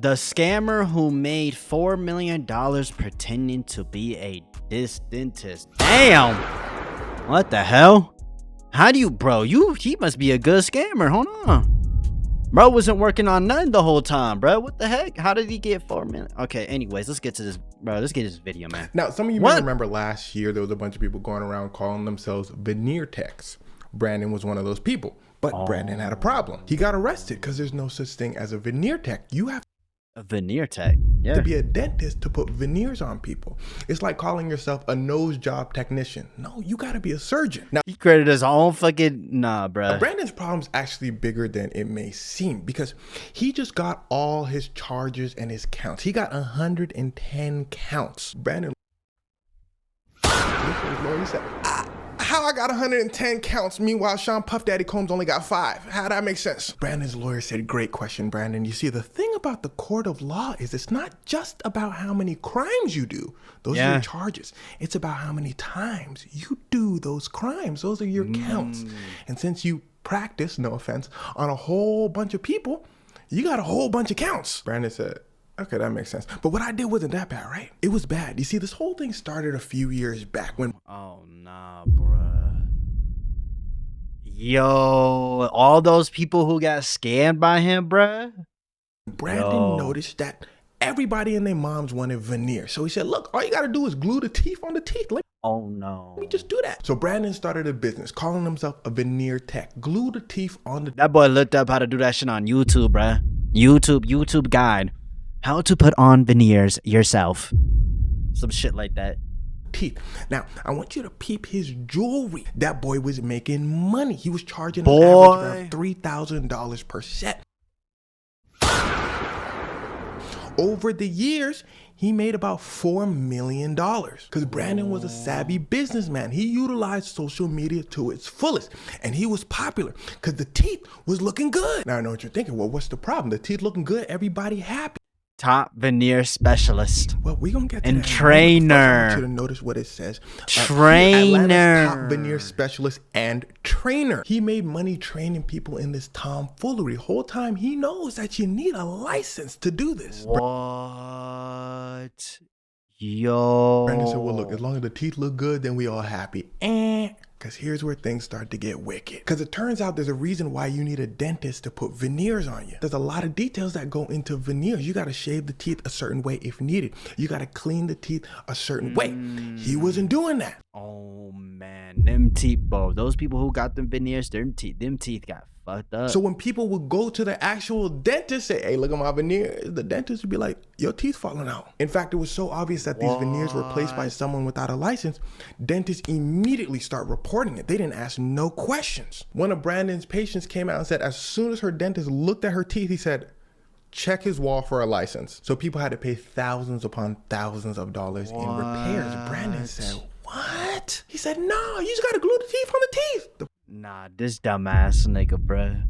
The scammer who made $4 million pretending to be a dentist. Damn. What the hell? How do you, bro? He must be a good scammer. Hold on. Bro wasn't working on nothing the whole time, bro. What the heck? How did he get 4 million? Okay, anyways, let's get to this, bro. Let's get this video, man. Now, some of you may remember last year there was a bunch of people going around calling themselves veneer techs. Brandon was one of those people, but Brandon had a problem. He got arrested because there's no such thing as a veneer tech. You have a veneer tech, to be a dentist to put veneers on people. It's like calling yourself a nose job technician. No, you got to be a surgeon. Now, he created his own fucking, nah, bro. Brandon's problem is actually bigger than it may seem because he just got all his charges and his counts. He got 110 counts. Brandon, he said, how I got 110 counts, meanwhile Sean Puff Daddy Combs only got 5. How'd that make sense? Brandon's lawyer said, great question, Brandon. You see, the thing about the court of law is it's not just about how many crimes you do. Those are your charges. It's about how many times you do those crimes. Those are your counts. And since you practice, no offense, on a whole bunch of people, you got a whole bunch of counts. Brandon said, okay, that makes sense. But what I did wasn't that bad, right? It was bad. You see, this whole thing started a few years back when... Oh, nah, bruh. Yo, all those people who got scammed by him, bruh. Brandon noticed that everybody and their moms wanted veneer. So he said, look, all you got to do is glue the teeth on the teeth. Oh, no. Let me just do that. So Brandon started a business calling himself a veneer tech. Glue the teeth on the... That boy looked up how to do that shit on YouTube, bruh. YouTube guide. How to put on veneers yourself. Some shit like that. Teeth. Now, I want you to peep his jewelry. That boy was making money. He was charging an average of $3,000 per set. Over the years, he made about $4 million because Brandon was a savvy businessman. He utilized social media to its fullest, and he was popular because the teeth was looking good. Now, I know what you're thinking. Well, what's the problem? The teeth looking good, everybody happy. Top veneer specialist. Well, we're going to get to and that. Trainer. I want you to notice what it says. Trainer. Top veneer specialist and trainer. He made money training people in this tomfoolery. Whole time he knows that you need a license to do this. What? Yo. Brandon said, well, look, as long as the teeth look good, then we all happy. Because here's where things start to get wicked. Because it turns out there's a reason why you need a dentist to put veneers on you. There's a lot of details that go into veneers. You got to shave the teeth a certain way if needed. You got to clean the teeth a certain way. He wasn't doing that. Oh, man. Them teeth, bro. Those people who got them veneers, them teeth got fucked up. So when people would go to the actual dentist, say, hey, look at my veneers, the dentist would be like, your teeth falling out. In fact, it was so obvious that these veneers were placed by someone without a license, dentists immediately start reporting it. They didn't ask no questions. One of Brandon's patients came out and said, as soon as her dentist looked at her teeth, he said, check his wall for a license. So people had to pay thousands upon thousands of dollars in repairs. Brandon said, what? He said, no, you just got to glue the teeth on the teeth. Nah, this dumbass nigga, bruh.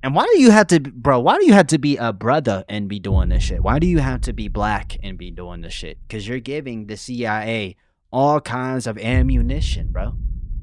And why do you have to, bro, why do you have to be a brother and be doing this shit? Why do you have to be black and be doing this shit? Because you're giving the CIA all kinds of ammunition, bro.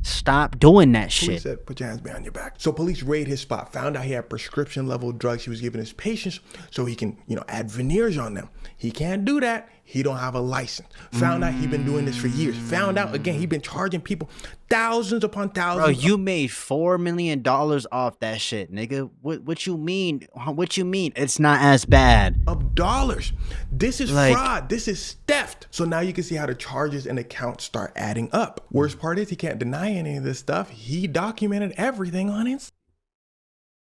Stop doing that shit. Police said, put your hands behind your back. So police raided his spot, found out he had prescription level drugs he was giving his patients so he can, add veneers on them. He can't do that. He don't have a license. Found out he'd been doing this for years. Found out again, he'd been charging people thousands upon thousands. Bro, you made $4 million off that shit, nigga. What you mean? What you mean? It's not as bad. Of dollars. This is fraud. This is theft. So now you can see how the charges and accounts start adding up. Worst part is he can't deny any of this stuff. He documented everything on Instagram.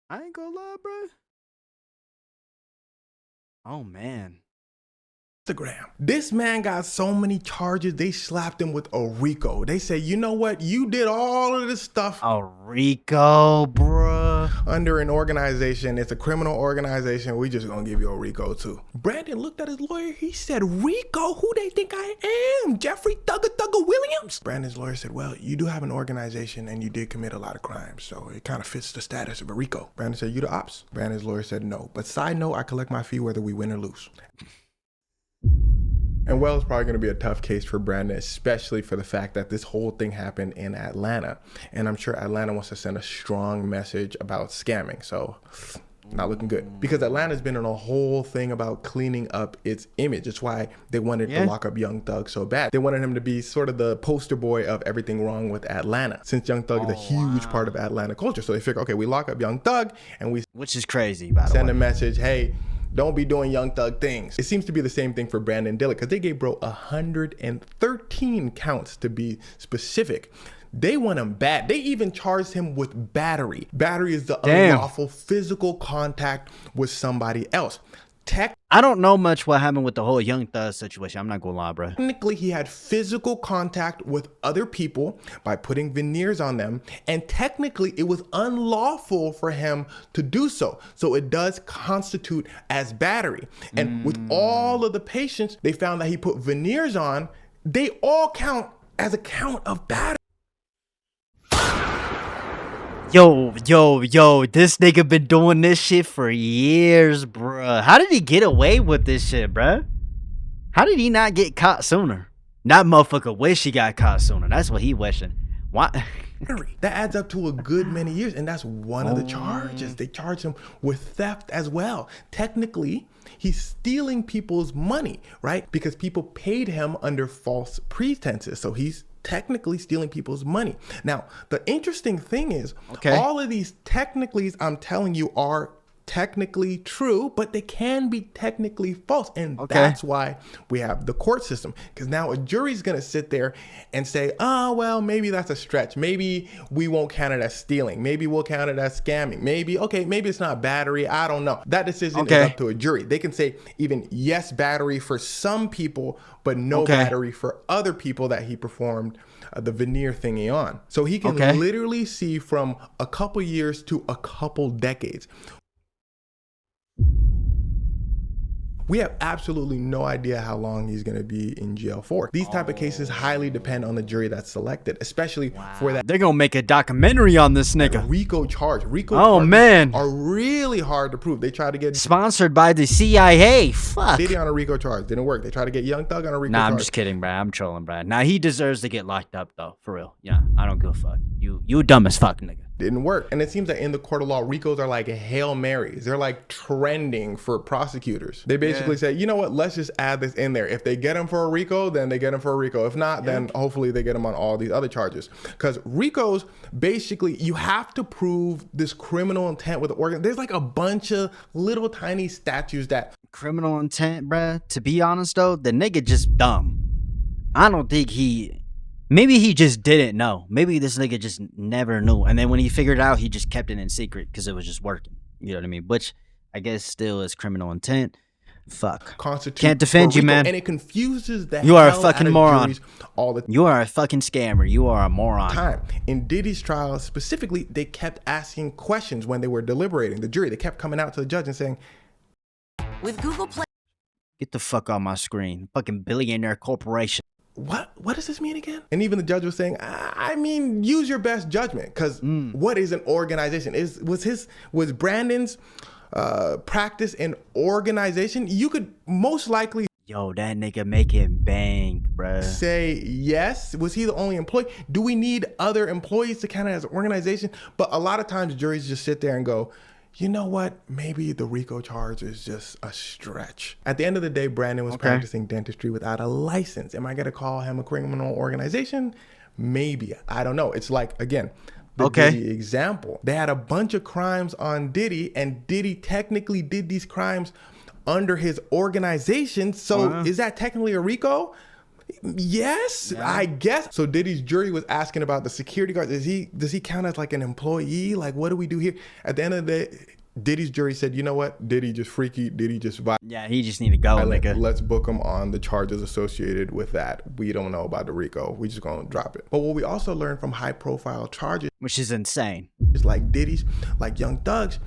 I ain't gonna lie, bro. Oh, man. This man got so many charges, they slapped him with a RICO. They say, you know what? You did all of this stuff. A RICO, bruh. Under an organization. It's a criminal organization. We just gonna give you a RICO too. Brandon looked at his lawyer. He said, RICO? Who they think I am? Jeffrey Thugger Williams? Brandon's lawyer said, well, you do have an organization and you did commit a lot of crimes. So it kind of fits the status of a RICO. Brandon said, you the ops? Brandon's lawyer said, no. But side note, I collect my fee whether we win or lose. And well, it's probably going to be a tough case for Brandon, especially for the fact that this whole thing happened in Atlanta. And I'm sure Atlanta wants to send a strong message about scamming. So Not looking good. Because Atlanta's been in a whole thing about cleaning up its image. That's why they wanted to lock up Young Thug so bad. They wanted him to be sort of the poster boy of everything wrong with Atlanta, since Young Thug is a huge part of Atlanta culture. So they figure, okay, we lock up Young Thug and we Which is crazy, by the way. Send a message, hey, don't be doing Young Thug things. It seems to be the same thing for Brandon Dillard, because they gave bro 113 counts to be specific. They want him bad. They even charged him with battery. Battery is the unlawful physical contact with somebody else. I don't know much what happened with the whole Young Thug situation. I'm not gonna lie, bro. Technically, he had physical contact with other people by putting veneers on them. And technically, it was unlawful for him to do so. So it does constitute as battery. And with all of the patients, they found that he put veneers on. They all count as a count of battery. Yo, this nigga been doing this shit for years, bruh. How did he get away with this shit, bruh? How did he not get caught sooner? That motherfucker wish he got caught sooner. That's what he wishing. Why? That adds up to a good many years, and that's one of the charges. They charge him with theft as well. Technically, he's stealing people's money, right? Because people paid him under false pretenses. So he's technically stealing people's money. Now, the interesting thing is, all of these technicallys I'm telling you are technically true, but they can be technically false. And that's why we have the court system. Because now a jury's going to sit there and say, oh, well, maybe that's a stretch. Maybe we won't count it as stealing. Maybe we'll count it as scamming. Maybe it's not battery. I don't know. That decision is up to a jury. They can say even yes, battery for some people, but no battery for other people that he performed the veneer thingy on. So he can literally see from a couple years to a couple decades. We have absolutely no idea how long he's going to be in jail for. These type of cases highly depend on the jury that's selected, especially for that. They're going to make a documentary on this nigga. RICO charge. RICO charges are really hard to prove. They try to get sponsored by the CIA. Fuck. Diddy on a RICO charge. Didn't work. They try to get Young Thug on a RICO charge. Nah, I'm just kidding, bro. I'm trolling, bro. Now he deserves to get locked up though, for real. Yeah, I don't give a fuck. You dumb as fuck, nigga. Didn't work. And it seems that in the court of law, RICOs are like Hail Marys. They're like trending for prosecutors. They basically say, you know what, let's just add this in there. If they get him for a RICO, then they get him for a RICO. If not, then hopefully they get him on all these other charges. Because RICOs, basically, you have to prove this criminal intent with the organ. There's like a bunch of little tiny statutes that... Criminal intent, bruh. To be honest, though, the nigga just dumb. I don't think maybe he just didn't know. Maybe this nigga just never knew. And then when he figured it out, he just kept it in secret because it was just working. You know what I mean? Which I guess still is criminal intent. Fuck. Can't defend you, man. And it confuses the You are a fucking moron. All the you are a fucking scammer. You are a moron. Time. In Diddy's trial specifically, they kept asking questions when they were deliberating. The jury, they kept coming out to the judge and saying, with Google Play. Get the fuck on my screen. Fucking billionaire corporation. What does this mean again? And even the judge was saying, I mean, use your best judgment, because what is an organization? Was Brandon's practice an organization? You could most likely that nigga making bank, bruh. Say yes. Was he the only employee? Do we need other employees to count it as an organization? But a lot of times juries just sit there and go, you know what? Maybe the RICO charge is just a stretch. At the end of the day, Brandon was practicing dentistry without a license. Am I going to call him a criminal organization? Maybe. I don't know. It's like, again, the Diddy example. They had a bunch of crimes on Diddy, and Diddy technically did these crimes under his organization. So is that technically a RICO? Yes, I guess. So Diddy's jury was asking about the security guard. Does he count as like an employee? Like, what do we do here? At the end of the day, Diddy's jury said, you know what? Diddy just freaky. Diddy just violent. Yeah, he just need to go, nigga. Let's book him on the charges associated with that. We don't know about the RICO. We just gonna drop it. But what we also learned from high profile charges, which is insane, is like Diddy's, like Young Thug's,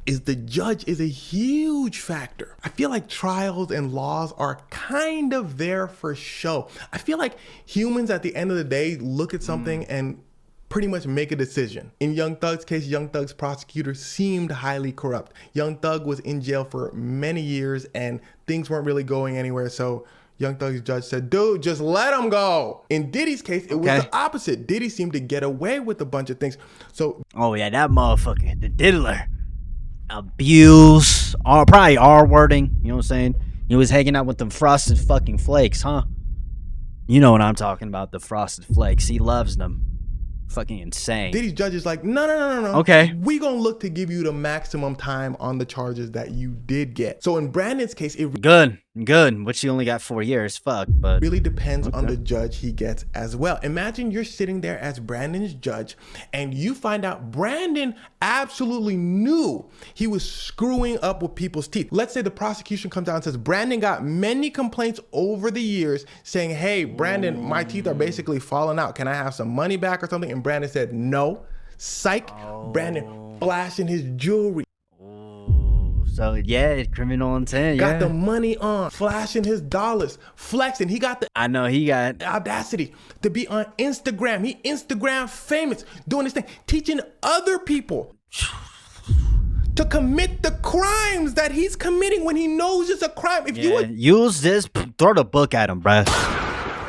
is the judge is a huge factor. I feel like trials and laws are kind of there for show. I feel like humans at the end of the day look at something and pretty much make a decision. In Young Thug's case, Young Thug's prosecutor seemed highly corrupt. Young Thug was in jail for many years and things weren't really going anywhere. So Young Thug's judge said, dude, just let him go. In Diddy's case, it was the opposite. Diddy seemed to get away with a bunch of things. So that motherfucker, the diddler. abuse, or probably R wording. You know what I'm saying? He was hanging out with them frosted fucking flakes, huh? You know what I'm talking about, the frosted flakes. He loves them. Fucking insane. These judges like, no. Okay. We gonna look to give you the maximum time on the charges that you did get. So in Brandon's case, it Good. Which he only got 4 years. Fuck, but really depends on the judge he gets as well. Imagine you're sitting there as Brandon's judge and you find out Brandon absolutely knew he was screwing up with people's teeth. Let's say the prosecution comes out and says, Brandon got many complaints over the years saying, hey, Brandon, my teeth are basically falling out. Can I have some money back or something? And Brandon said, no. Psych. Brandon flashing his jewelry. So yeah, criminal intent. Got the money on, flashing his dollars, flexing. He got the I know he got audacity to be on Instagram. He Instagram famous, doing this thing, teaching other people to commit the crimes that he's committing when he knows it's a crime. If you would use this, throw the book at him, bruh.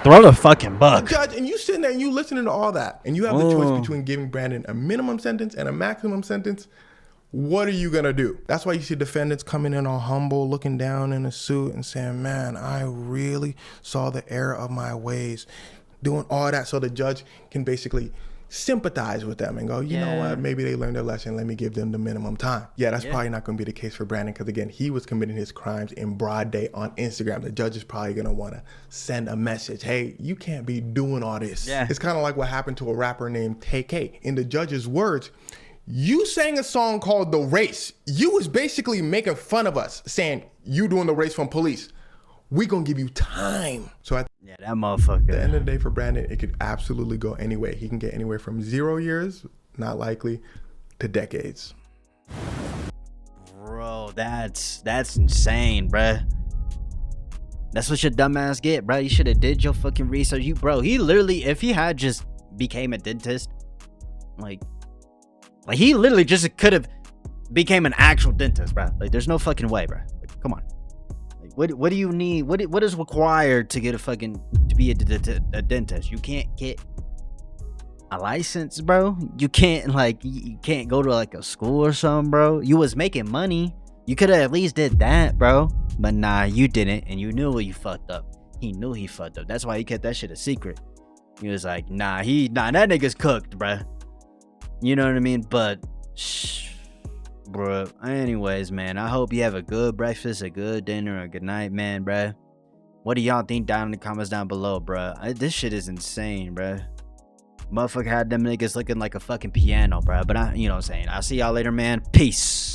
Throw the fucking book. Judge, and you sitting there and you listening to all that, and you have the choice between giving Brandon a minimum sentence and a maximum sentence. What are you gonna do? That's why you see defendants coming in all humble, looking down in a suit and saying, man, I really saw the error of my ways, doing all that so the judge can basically sympathize with them and go, you know what, maybe they learned their lesson, let me give them the minimum time. Yeah, that's probably not gonna be the case for Brandon because again, he was committing his crimes in broad day on Instagram. The judge is probably gonna wanna send a message, hey, you can't be doing all this. Yeah. It's kind of like what happened to a rapper named TK. In the judge's words, you sang a song called The Race. You was basically making fun of us, saying you doing the race from police. We gonna give you time. So at that motherfucker. the end of the day for Brandon, it could absolutely go any way. He can get anywhere from 0 years, not likely, to decades. Bro, that's insane, bruh. That's what your dumbass get, bro. You should have did your fucking research. He literally, if he had just became a dentist, like he literally just could have became an actual dentist, bro. Like, there's no fucking way, bro. Like, come on. Like, what do you need? What is required to get to be a dentist? You can't get a license, bro. You can't you can't go to like a school or something, bro. You was making money. You could have at least did that, bro. But nah, you didn't, and you knew you fucked up. He knew he fucked up. That's why he kept that shit a secret. He was like, nah, that nigga's cooked, bro. You know what I mean? But, bro. Anyways, man, I hope you have a good breakfast, a good dinner, a good night, man, bro. What do y'all think down in the comments down below, bro? This shit is insane, bro. Motherfucker had them niggas looking like a fucking piano, bro. But you know what I'm saying? I'll see y'all later, man. Peace.